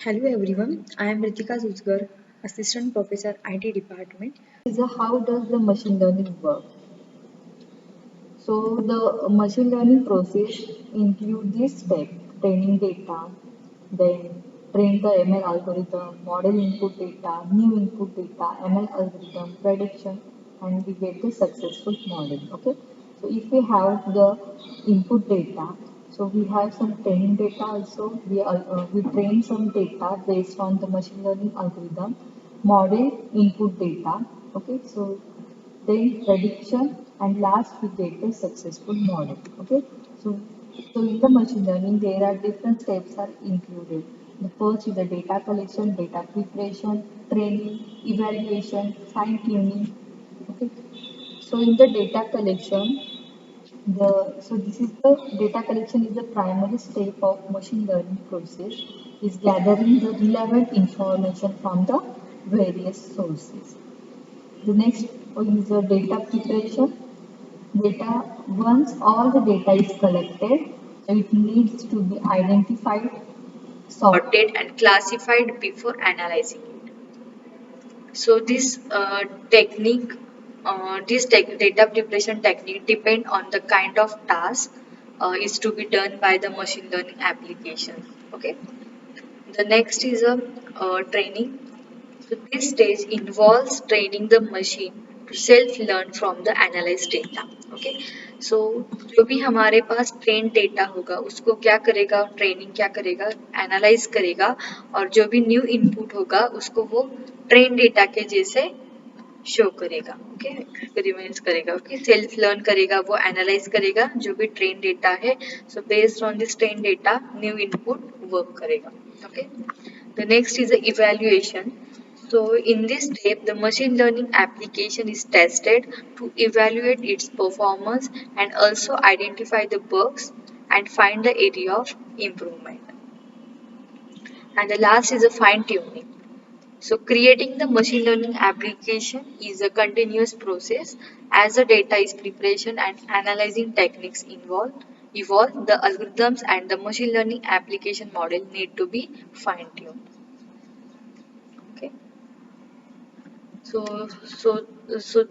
Hello everyone, I am Ritika Zuzgar, Assistant Professor IT Department. Is how does the machine learning work? So the machine learning process include this step: training data, then train the ML algorithm, model input data, new input data, ML algorithm, prediction, and we get the successful model. Okay. So if we have the input data, so we have some training data also. We train some data based on the machine learning algorithm, model input data. Okay. So then prediction, and last we get the successful model. Okay, so in the machine learning there are different steps are included. The first is the data collection, data preparation, training, evaluation, fine tuning. Okay, so in the data collection, this is the data collection is the primary step of machine learning process, is gathering the relevant information from the various sources. The next is the data preparation. Data, once all the data is collected, it needs to be identified, sorted, and classified before analyzing it. So technique, data preparation technique depend on the kind of task is to be done by the machine learning application. Okay. The next is a training. So this stage involves training the machine to self-learn from the analyzed data. Okay, so जो भी हमारे पास train data होगा उसको क्या करेगा, training क्या करेगा, analyse करेगा, और जो भी न्यू इनपुट होगा उसको वो ट्रेन डेटा के जैसे शो करेगा। ओके, रिमेन्स करेगा। ओके, सेल्फ लर्न करेगा, वो एनालाइज करेगा जो भी ट्रेन डेटा है। So based on this train data new input work करेगा। Okay, the next is the evaluation. So in this step, the machine learning application is tested to evaluate its performance and also identify the bugs and find the area of improvement. And the last is the fine tuning. So creating the machine learning application is a continuous process. As the data is preparation and analyzing techniques evolve, the algorithms and the machine learning application model need to be fine tuned. Okay. So, so, so,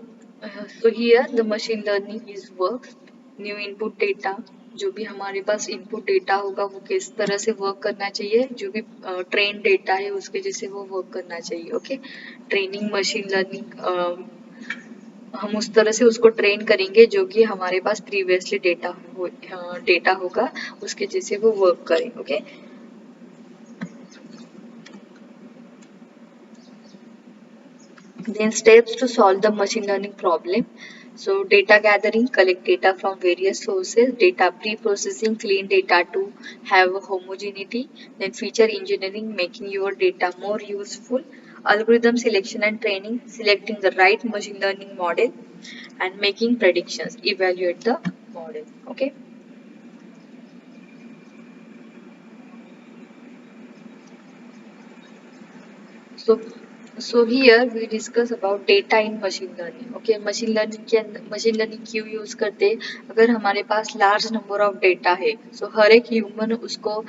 so here the machine learning is works. New input data, जो भी हमारे पास input data होगा वो किस तरह से work करना चाहिए, जो भी ट्रेन डेटा है उसके जैसे वो वर्क करना चाहिए। ओके, ट्रेनिंग मशीन लर्निंग हम उस तरह से उसको ट्रेन करेंगे जो कि हमारे पास प्रीवियसली डेटा होगा उसके जैसे वो वर्क करे। Okay, then steps to solve the machine learning problem. So data gathering, collect data from various sources, data pre-processing, clean data to have homogeneity, then feature engineering, making your data more useful, algorithm selection and training, selecting the right machine learning model, and making predictions, evaluate the model. Okay. So, so here we discuss about data in machine learning. Okay, machine learning के अंदर machine learning क्यों use करते हैं? अगर हमारे पास large number of data है, सो हर एक human उसको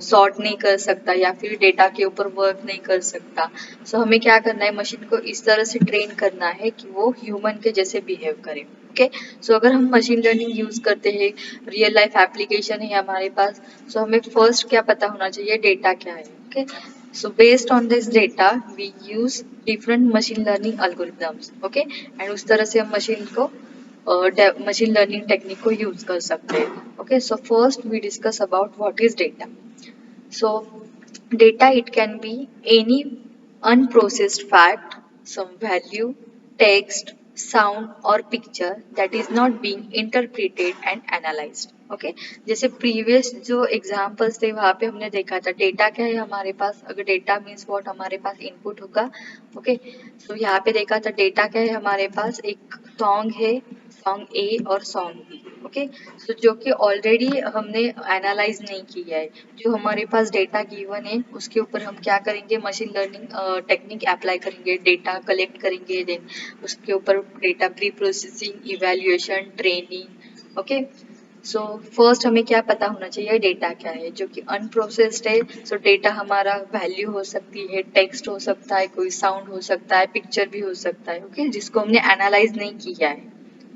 सॉर्ट नहीं कर सकता या फिर डेटा के ऊपर वर्क नहीं कर सकता। सो हमें क्या करना है, मशीन को इस तरह से ट्रेन करना है कि वो ह्यूमन के जैसे बिहेव करे। ओके, सो अगर हम मशीन लर्निंग यूज करते हैं, रियल लाइफ एप्लीकेशन है हमारे पास, सो हमें फर्स्ट क्या पता होना चाहिए, डेटा क्या है। Okay, so based on this data we use different machine learning algorithms. Okay, and उस तरह से हम मशीन लर्निंग टेक्निक को यूज कर सकते हैं। Okay, so first we discuss about what is data. So data, it can be any unprocessed fact, some value, text, sound or picture that is not being interpreted and analyzed. Okay, जैसे previous जो examples थे वहां पे हमने देखा था data क्या है हमारे पास, अगर डेटा मीन्स व्हाट, हमारे पास इनपुट होगा। ओके, सो यहाँ पे देखा था डेटा क्या है हमारे पास, एक सॉन्ग है, सॉन्ग ए और सॉन्ग बी। ओके, सो जो कि ऑलरेडी हमने एनालाइज नहीं किया है, जो हमारे पास डेटा गिवन है उसके ऊपर हम क्या करेंगे, मशीन लर्निंग टेक्निक अप्लाई करेंगे, डेटा कलेक्ट करेंगे, देन उसके ऊपर data pre processing, evaluation, training. Okay, so first हमें क्या पता होना चाहिए, डेटा क्या है, जो कि अनप्रोसेस्ड है। सो डेटा हमारा वैल्यू हो सकती है, टेक्स्ट हो सकता है, कोई साउंड हो सकता है, पिक्चर भी हो सकता है, ओके, जिसको हमने एनालाइज नहीं किया है,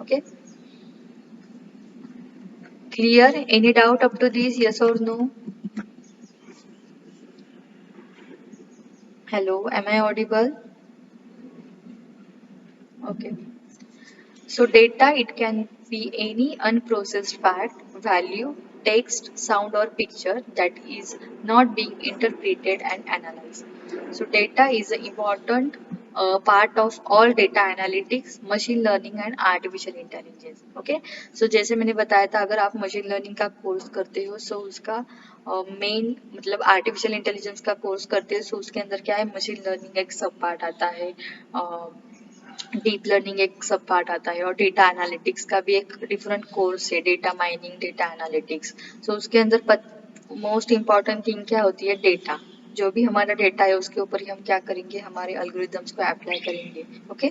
okay. Clear? Any doubt up to this, yes और no? Hello, am I audible? Okay. So data, it can be any unprocessed fact, value, text, sound or picture that is not being interpreted and analyzed. So data is an important part of all data analytics, machine learning and artificial intelligence. Okay. So जैसे मैंने बताया था, अगर आप machine learning का course करते हो, so उसका मेन मतलब आर्टिफिशियल इंटेलिजेंस का कोर्स करते हो, so उसके अंदर क्या है, मशीन लर्निंग एक सब पार्ट आता है, डीप लर्निंग एक सब पार्ट आता है, और डेटा एनालिटिक्स का भी एक डिफरेंट कोर्स है, डेटा माइनिंग, डेटा एनालिटिक्स। सो उसके अंदर मोस्ट इम्पॉर्टेंट थिंग क्या होती है, डेटा। जो भी हमारा डेटा है उसके ऊपर ही हम क्या करेंगे, हमारे एल्गोरिदम्स को अप्लाई करेंगे, okay.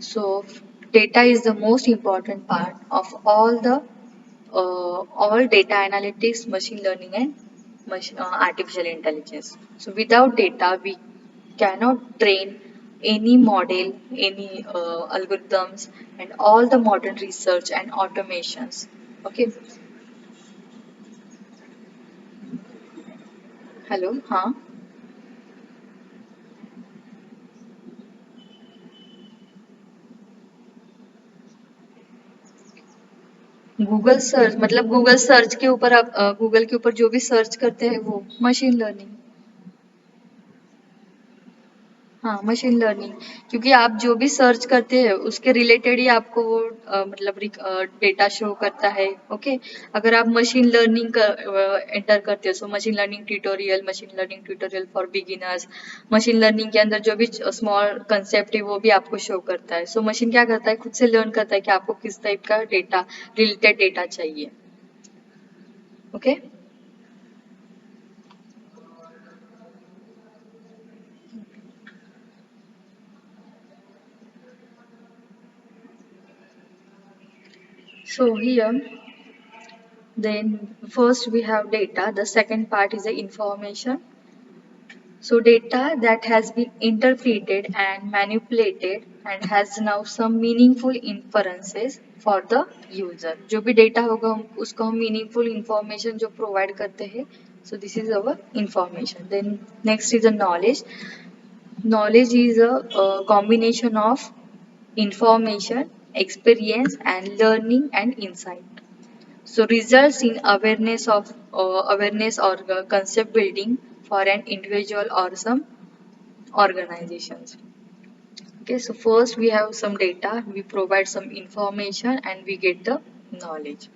So data is the most important part of all data analytics, machine learning and artificial intelligence. So without data we cannot train any model, any algorithms and all the modern research and automations, okay. Hello, हाँ। Google search मतलब Google search के ऊपर आप Google के ऊपर जो भी search करते हैं वो मशीन लर्निंग। हाँ, मशीन लर्निंग, क्योंकि आप जो भी सर्च करते हैं उसके रिलेटेड ही आपको वो मतलब डेटा शो करता है, ओके। अगर आप मशीन लर्निंग का एंटर करते हो, so machine learning tutorial for beginners, machine learning के अंदर जो भी स्मॉल कंसेप्ट है वो भी आपको शो करता है। सो मशीन क्या करता है, खुद से लर्न करता है कि आपको किस टाइप का डेटा, रिलेटेड डेटा चाहिए, okay. So here, then first we have data, the second part is the information. So data that has been interpreted and manipulated and has now some meaningful inferences for the user. जो भी data होगा हम उसको हम meaningful information जो provide करते हैं. So this is our information. Then next is the knowledge. Knowledge is a combination of information, experience and learning and insight. So results in awareness or concept building for an individual or some organizations. Okay, so first we have some data, we provide some information and we get the knowledge.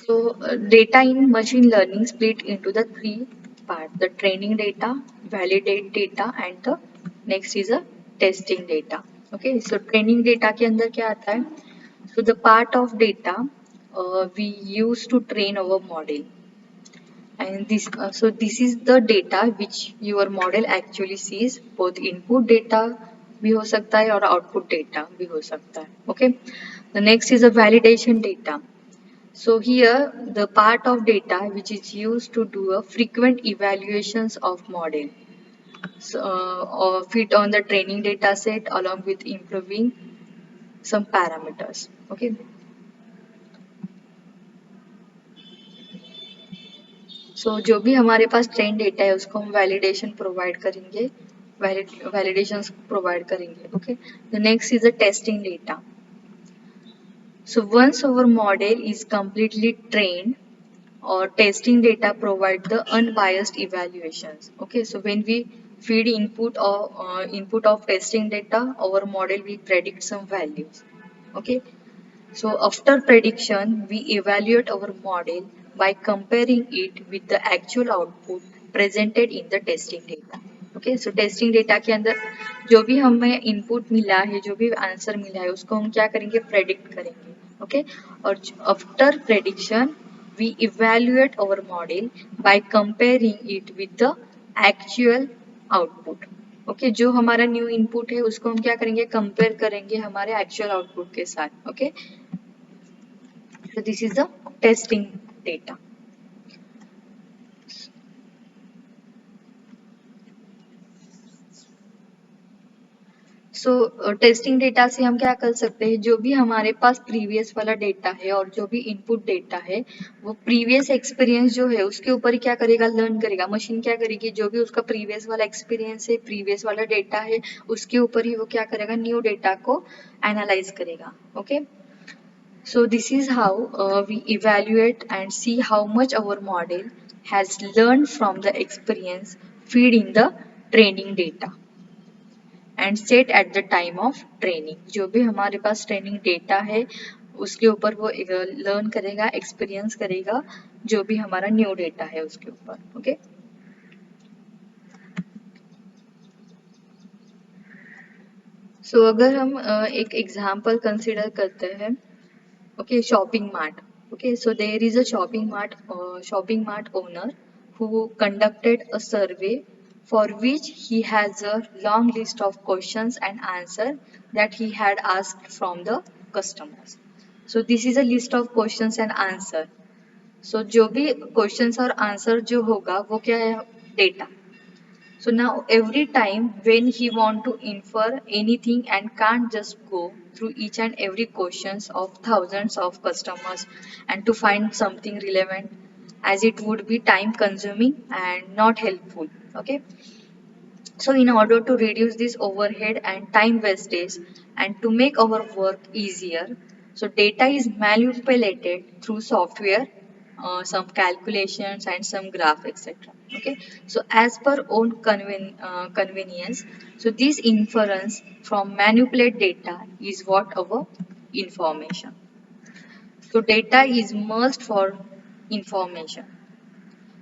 So data in machine learning split into the three parts: the training data, validate data and the next is a testing data. Okay, so training data के अंदर क्या आता है? So the part of data we use to train our model, and this is the data which your model actually sees. Both input data भी हो सकता है और output data भी हो सकता है. Okay. The next is a validation data. So here the part of data which is used to do a frequent evaluations of model. So, or fit on the training data set along with improving some parameters. Okay. सो जो भी हमारे पास train data है उसको हम validation provide करेंगे, validation provide करेंगे, okay. The next is the testing data. So once our model is completely trained, or testing data provide the unbiased evaluations. Okay, so when we feed input of testing data, our model will predict some values. Okay, so after prediction, we evaluate our model by comparing it with the actual output presented in the testing data. Okay, so testing data के अंदर जो भी हमें input मिला है, जो भी answer मिला है उसको हम क्या करेंगे, प्रेडिक्ट करेंगे, ओके। और after prediction we evaluate our model by comparing it with the actual output. Okay, जो हमारा न्यू इनपुट है उसको हम क्या करेंगे, कंपेयर करेंगे हमारे एक्चुअल आउटपुट के साथ, okay. So this is the testing data. So testing data से हम क्या कर सकते हैं, जो भी हमारे पास प्रीवियस वाला डेटा है और जो भी इनपुट डेटा है वो प्रीवियस एक्सपीरियंस जो है उसके ऊपर ही क्या करेगा, लर्न करेगा। मशीन क्या करेगी, जो भी उसका प्रीवियस वाला एक्सपीरियंस है, प्रीवियस वाला डेटा है, उसके ऊपर ही वो क्या करेगा, न्यू डेटा को एनालाइज करेगा। Okay, so this is how we evaluate and see how much our model has learned from the experience feed in the training data and set at the time of training. जो भी हमारे पास training data है उसके ऊपर वो learn करेगा, experience करेगा जो भी हमारा न्यू डेटा है उसके ऊपर। ओके, सो अगर हम एक एग्जांपल कंसिडर करते हैं, okay, shopping mart. Okay, so there is a shopping mart owner who conducted a survey for which he has a long list of questions and answers that he had asked from the customers. So this is a list of questions and answer. So जो भी questions और answer जो होगा वो क्या है, data. So now every time when he want to infer anything and can't just go through each and every questions of thousands of customers and to find something relevant, as it would be time consuming and not helpful. Okay. So in order to reduce this overhead and time wastage and to make our work easier, so data is manipulated through software, some calculations and some graph, etc. Okay, so as per own convenience, so this inference from manipulate data is what our information. So data is must for information.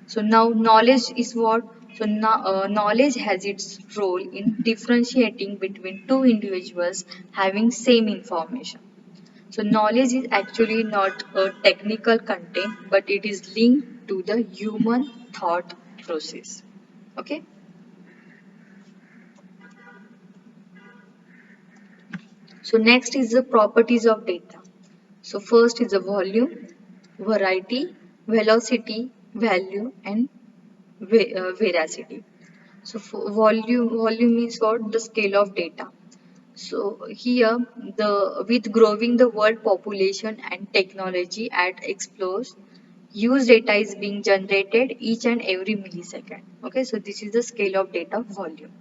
So now knowledge is what? So now knowledge has its role in differentiating between two individuals having same information. So knowledge is actually not a technical content, but it is linked to the human thought process. Okay. So next is the properties of data. So first is the volume, variety, velocity, value, and veracity. So for volume means what? The scale of data. So here, the with growing the world population and technology at explodes, huge data is being generated each and every millisecond. Okay, so this is the scale of data volume.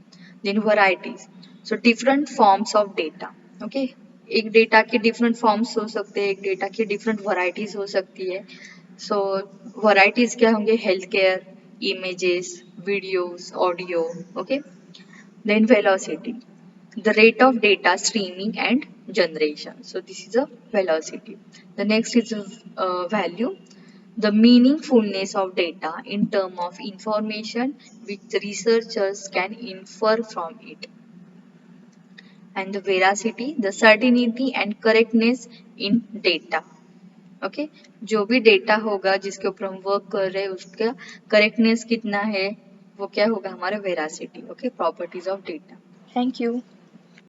Then varieties. So different forms of data. Okay, एक data के different forms हो सकते हैं, एक data की different varieties हो सकती है। सो वैरायटीज क्या होंगे, health care, images, videos, audio. Okay, then velocity, the rate of data streaming and generation. So this is a velocity. The next is a value, the meaningfulness of data in term of information which researchers can infer from it. And the veracity, the certainty and correctness in data. Okay, जो भी data होगा जिसके ऊपर हम work कर रहे हैं उसका करेक्टनेस कितना है, वो क्या होगा, हमारा veracity. Okay, properties of data. Thank you.